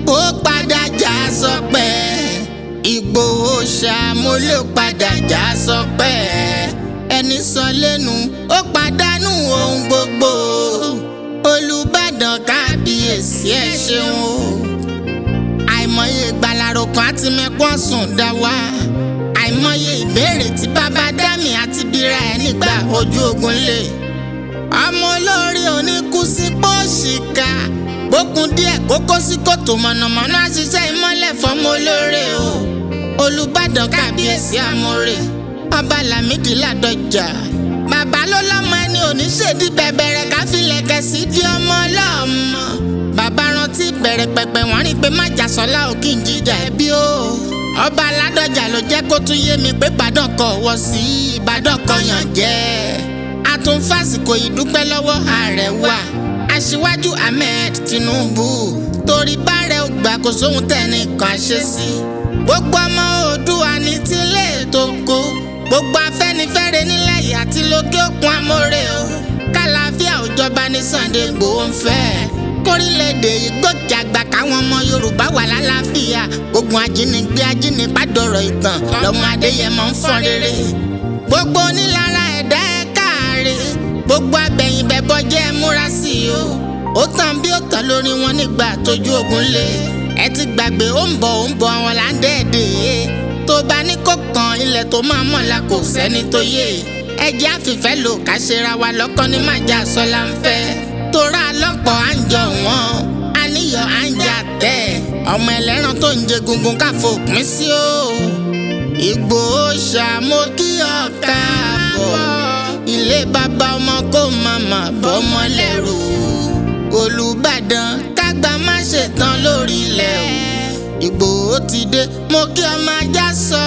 ó padà já sọpẹ́. Ìgbòho Ṣàmú ló padà já sọpẹ́. Ẹni sọ lẹ́nu ó pàdánù ohun gbogbo. Olùbàdàn kábíyèsí ẹ ṣeun o. Àìmọye ìgbàlárò kan àti mẹ́kún ọ̀sùn dá wá. Àìmọye ìbéèrè tí bàbá dámì àti bíra ẹ̀ nígbà ojú ogun lè. Ọmọ olórí oníkú sí pọ́ọ̀ṣìkà. Bókun díẹ̀ kókó sí kòtò mọ̀nàmọ́ná àṣìṣe ìmọ́lẹ̀ fọmọ olóore o. Olùbàdàn kábíyèsí àmúre. Ọba Lámídì Ládọjà. Bàbá ló lọ́mọ ẹni oníṣèdí bẹ̀bẹ̀rẹ̀ káfílẹ̀kẹ̀ sí di ọmọ ọlọ́mọ. Bàbá rántí bẹ̀rẹ̀ pẹ̀pẹ̀ wọ́n rí pé Májàsọ́lá ò kí n jíjà ẹbí o. Ọba Ládọjà ló jẹ́ kó tún yé mi pé Ìbàdàn kọ̀ wọ́ sí Ìbàdàn kan yàn jẹ́. A tún fàsìkò ìdúpẹ́ lọ́wọ́ ààrẹ wa Aṣíwájú Ahmed Tinubu. Torí bárẹ̀ ò gbà kó sóhun tẹ́nìkan ṣe sí. Gbogbo ọmọ Oòduà ní tilé tó kó. Gbogbo Afẹ́nifẹ́re nílẹ̀ yìí àti lókè òkun amóore o. Kàlàáfíà ò jọba ní Sunday Igboho ń fẹ́. Kórílẹ̀-èdè yìí gòkè àgbà káwọn ọmọ Yorùbá wà lálàáfíà. Gbogbo ajínigbé ajínigbá dọ̀rọ̀ ìtàn lọ́mọ Adéyẹmọ ń fọ́n rere. Gbogbo onílára ẹ̀dá ẹ̀ káàárẹ̀. Gbogbo abẹ̀yìnbẹ̀bọ jẹ́ ẹ múra sí i o. Ó tàn bí ó tàn lórí wọn nígbà tójú ogun lé. Ẹ ti gbàgbé ó ń bọ̀ àwọn là ń dẹ́ẹ̀dẹ́. Tó bá ní kó kan ilẹ̀ tó máa mọ̀la kò sẹ́ni tó yé. Ẹ jẹ́ àfìfẹ́ lò ká ṣera wa lọ́kàn ní Májàsọ́lá ń fẹ́. Torá lọ́pọ̀ à ń jọ wọ́n àníyàn à ń jà tẹ́. Ọmọ ẹlẹ́ran tó ń jẹ gungun ká fòpin sí o. Ìgbòho Ṣàmú kí ọ káàbọ̀. Ilé bàbá ọmọ kó màmá bọ́mọ lẹ́rù. Olùbàdàn kágbá má ṣetán lórí ilẹ̀ o. Ìgbòho ti dé mo kí ọmọ ajá sọ.